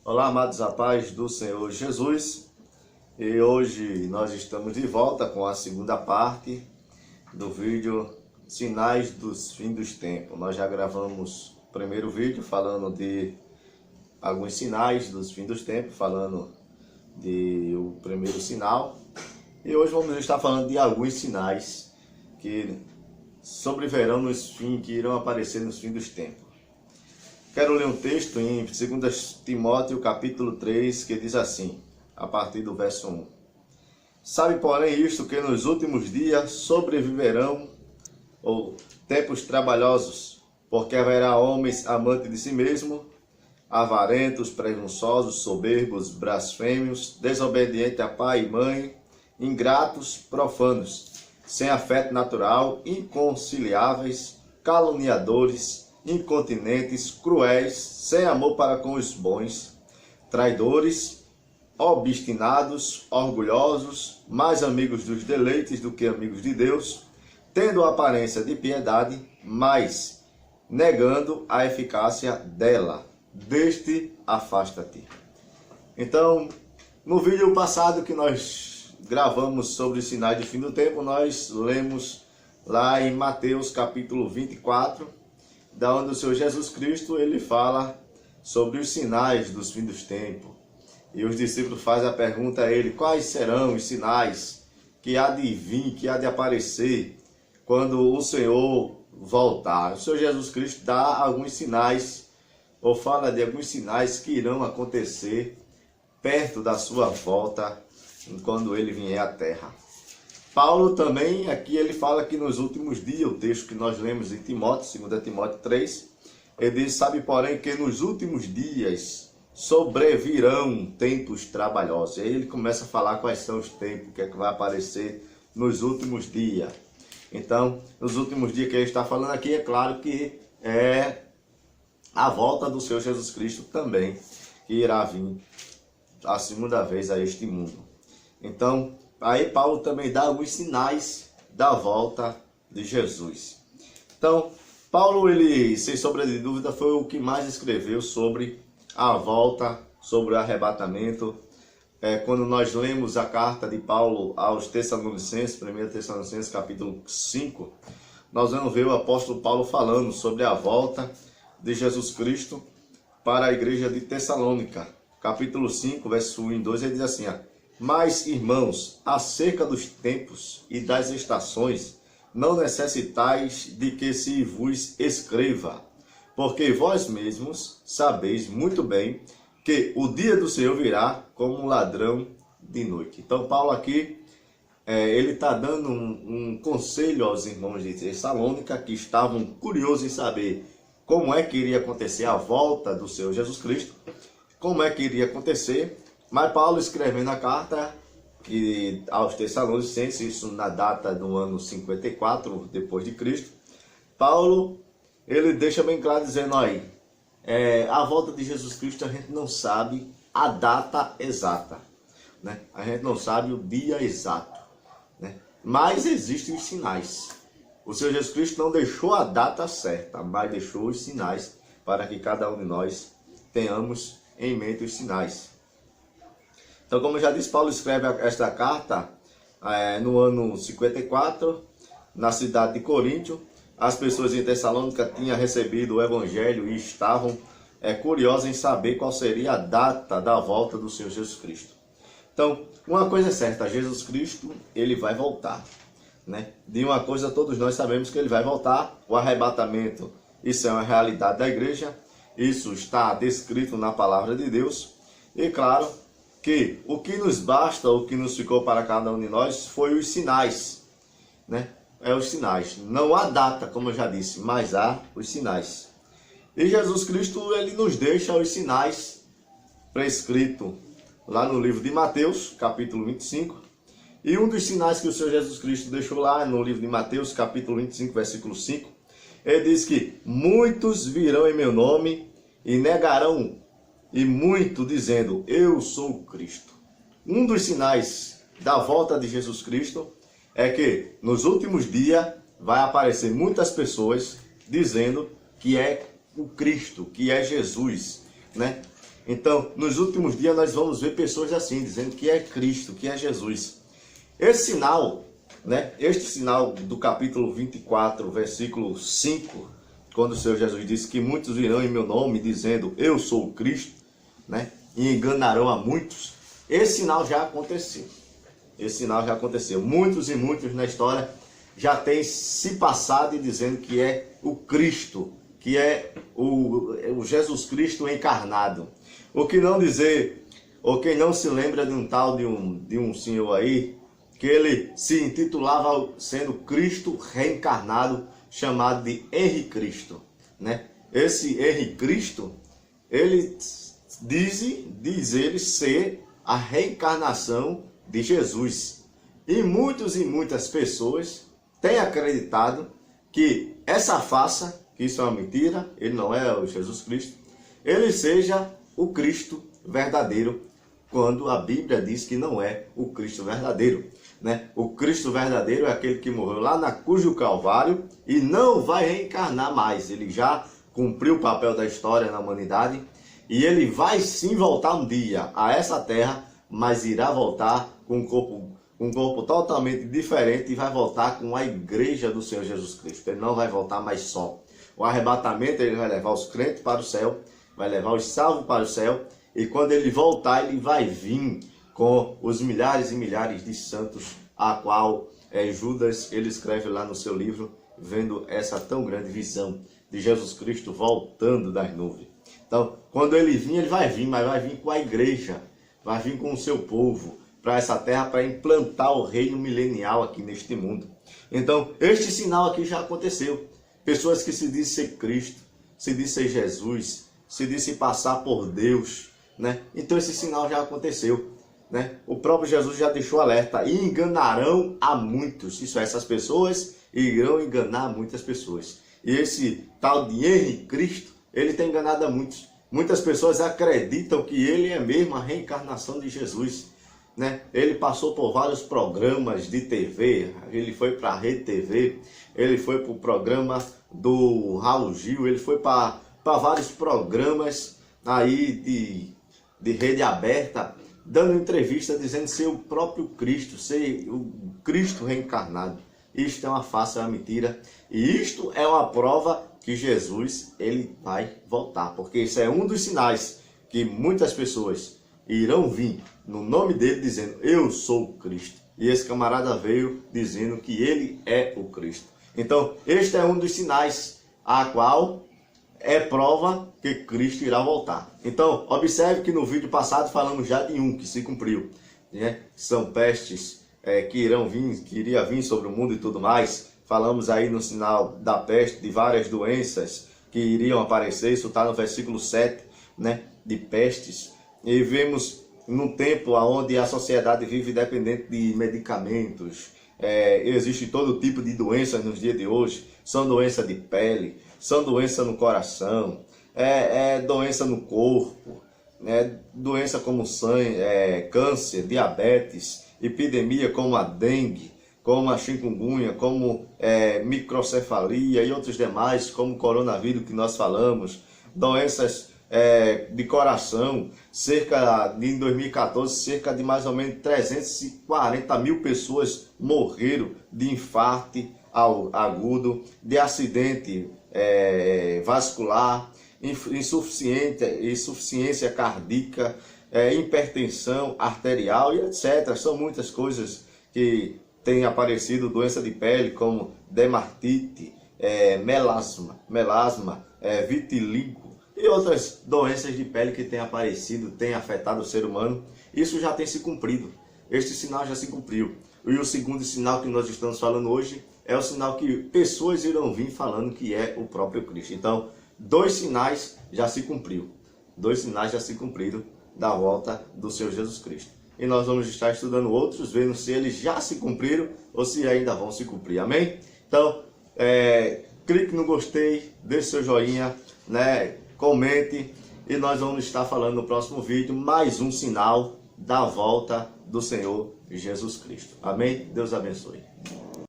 Olá, amados, a paz do Senhor Jesus. E hoje nós estamos de volta com a segunda parte do vídeo Sinais dos Fins dos Tempos. Nós já gravamos o primeiro vídeo falando de alguns sinais dos fins dos tempos, falando de o primeiro sinal. E hoje vamos estar falando de alguns sinais que sobreverão nos fins, que irão aparecer nos fins dos tempos. Quero ler um texto em 2 Timóteo capítulo 3, que diz assim, a partir do verso 1. Sabe, porém, isto, que nos últimos dias sobreviverão tempos trabalhosos, porque haverá homens amantes de si mesmo, avarentos, presunçosos, soberbos, blasfêmios, desobedientes a pai e mãe, ingratos, profanos, sem afeto natural, inconciliáveis, caluniadores, incontinentes, cruéis, sem amor para com os bons, traidores, obstinados, orgulhosos, mais amigos dos deleites do que amigos de Deus, tendo a aparência de piedade, mas negando a eficácia dela. Deste afasta-te. Então, no vídeo passado que nós gravamos sobre os sinais do fim do tempo, nós lemos lá em Mateus capítulo 24, da onde o Senhor Jesus Cristo ele fala sobre os sinais dos fins dos tempos. E os discípulos fazem a pergunta a ele, quais serão os sinais que há de vir, que há de aparecer quando o Senhor voltar? O Senhor Jesus Cristo dá alguns sinais, ou fala de alguns sinais que irão acontecer perto da sua volta, quando ele vier à terra. Paulo também, aqui ele fala que nos últimos dias, o texto que nós lemos em Timóteo, 2 Timóteo 3, ele diz, sabe, porém, que nos últimos dias sobrevirão tempos trabalhosos. E aí ele começa a falar quais são os tempos, o que é que vai aparecer nos últimos dias. Então, nos últimos dias que ele está falando aqui, é claro que é a volta do Senhor Jesus Cristo também, que irá vir a segunda vez a este mundo. Então, aí Paulo também dá alguns sinais da volta de Jesus. Então, Paulo, ele, sem sombra de dúvida, foi o que mais escreveu sobre a volta, sobre o arrebatamento. Quando nós lemos a carta de Paulo aos Tessalonicenses, 1 Tessalonicenses capítulo 5, nós vamos ver o apóstolo Paulo falando sobre a volta de Jesus Cristo para a igreja de Tessalônica. Capítulo 5, verso 1 e 2, ele diz assim, mas, irmãos, acerca dos tempos e das estações, não necessitais de que se vos escreva, porque vós mesmos sabeis muito bem que o dia do Senhor virá como um ladrão de noite. Então, Paulo aqui, ele está dando um conselho aos irmãos de Tessalônica, que estavam curiosos em saber como é que iria acontecer a volta do Senhor Jesus Cristo, como é que iria acontecer. Mas Paulo, escrevendo a carta aos Tessalonicenses, isso na data do ano 54 depois de Cristo, Paulo, ele deixa bem claro dizendo aí, a volta de Jesus Cristo a gente não sabe a data exata, né? A gente não sabe o dia exato, né? Mas existem os sinais. O Senhor Jesus Cristo não deixou a data certa, mas deixou os sinais para que cada um de nós tenhamos em mente os sinais. Então, como eu já disse, Paulo escreve esta carta no ano 54, na cidade de Coríntio. As pessoas em Tessalônica tinham recebido o evangelho e estavam curiosas em saber qual seria a data da volta do Senhor Jesus Cristo. Então, uma coisa é certa, Jesus Cristo, ele vai voltar, né? De uma coisa todos nós sabemos que ele vai voltar, o arrebatamento, isso é uma realidade da igreja, isso está descrito na palavra de Deus, e claro, que o que nos basta, o que nos ficou para cada um de nós, foi os sinais, né? Os sinais. Não há data, como eu já disse, mas há os sinais. E Jesus Cristo, ele nos deixa os sinais prescritos lá no livro de Mateus, capítulo 25. E um dos sinais que o Senhor Jesus Cristo deixou lá no livro de Mateus, capítulo 25, versículo 5, ele diz que muitos virão em meu nome e negarão e muito dizendo, eu sou o Cristo. Um dos sinais da volta de Jesus Cristo é que nos últimos dias vai aparecer muitas pessoas dizendo que é o Cristo, que é Jesus, né? Então, nos últimos dias nós vamos ver pessoas assim, dizendo que é Cristo, que é Jesus. Esse sinal, né? Este sinal do capítulo 24, versículo 5, quando o Senhor Jesus disse que muitos virão em meu nome dizendo eu sou o Cristo, né? E enganarão a muitos. Esse sinal já aconteceu. Esse sinal já aconteceu. Muitos e muitos na história já têm se passado e dizendo que é o Cristo, que é o Jesus Cristo encarnado. O que não dizer, ou quem não se lembra de um tal de um senhor aí, que ele se intitulava sendo Cristo reencarnado, chamado de Henri Cristo, né? Esse Henri Cristo, ele diz ele ser a reencarnação de Jesus. E muitas pessoas têm acreditado que essa farsa, que isso é uma mentira, ele não é o Jesus Cristo, ele seja o Cristo verdadeiro, quando a Bíblia diz que não é o Cristo verdadeiro, né? O Cristo verdadeiro é aquele que morreu lá na cruz do Calvário e não vai reencarnar mais. Ele já cumpriu o papel da história na humanidade e ele vai sim voltar um dia a essa terra, mas irá voltar com um corpo totalmente diferente e vai voltar com a igreja do Senhor Jesus Cristo. Ele não vai voltar mais só. O arrebatamento, ele vai levar os crentes para o céu, vai levar os salvos para o céu, e quando ele voltar, ele vai vir com os milhares e milhares de santos, a qual Judas, ele escreve lá no seu livro, vendo essa tão grande visão de Jesus Cristo voltando das nuvens. Então, quando ele vir, ele vai vir, mas vai vir com a igreja, vai vir com o seu povo, para essa terra, para implantar o reino milenial aqui neste mundo. Então, este sinal aqui já aconteceu. Pessoas que se dizem ser Cristo, se dizem ser Jesus, se dizem passar por Deus, né? Então esse sinal já aconteceu, né? O próprio Jesus já deixou alerta: e enganarão a muitos. Isso é, essas pessoas irão enganar muitas pessoas. E esse tal de Henri Cristo, ele tem enganado a muitos. Muitas pessoas acreditam que ele é mesmo a reencarnação de Jesus, né? Ele passou por vários programas de TV, ele foi para a Rede TV, ele foi para o programa do Raul Gil, ele foi para vários programas aí de rede aberta, dando entrevista dizendo ser o próprio Cristo, ser o Cristo reencarnado. Isto é uma farsa, é uma mentira, e isto é uma prova que Jesus, ele vai voltar, porque isso é um dos sinais que muitas pessoas irão vir no nome dele dizendo eu sou o Cristo. E esse camarada veio dizendo que ele é o Cristo. Então, este é um dos sinais a qual é prova que Cristo irá voltar. Então, observe que no vídeo passado falamos já de um que se cumpriu, né? São pestes que iria vir sobre o mundo e tudo mais. Falamos aí no sinal da peste, de várias doenças que iriam aparecer. Isso está no versículo 7, né? De pestes. E vemos num tempo onde a sociedade vive dependente de medicamentos. Existe todo tipo de doenças nos dias de hoje. São doenças de pele, são doenças no coração, doença no corpo, doença como sangue, câncer, diabetes, epidemia como a dengue, como a chikungunya, como microcefalia e outros demais, como o coronavírus que nós falamos, doenças de coração. Em 2014, cerca de mais ou menos 340 mil pessoas morreram de infarto agudo, de acidente vascular, insuficiência cardíaca, hipertensão arterial e etc. São muitas coisas que têm aparecido, doença de pele como dermatite, melasma, vitiligo e outras doenças de pele que têm aparecido, têm afetado o ser humano. Isso já tem se cumprido, este sinal já se cumpriu. E o segundo sinal que nós estamos falando hoje é o sinal que pessoas irão vir falando que é o próprio Cristo. Então, dois sinais já se cumpriu. Dois sinais já se cumpriram da volta do Senhor Jesus Cristo. E nós vamos estar estudando outros, vendo se eles já se cumpriram ou se ainda vão se cumprir. Amém? Então, clique no gostei, deixe seu joinha, né? Comente, e nós vamos estar falando no próximo vídeo mais um sinal da volta do Senhor Jesus Cristo. Amém? Deus abençoe.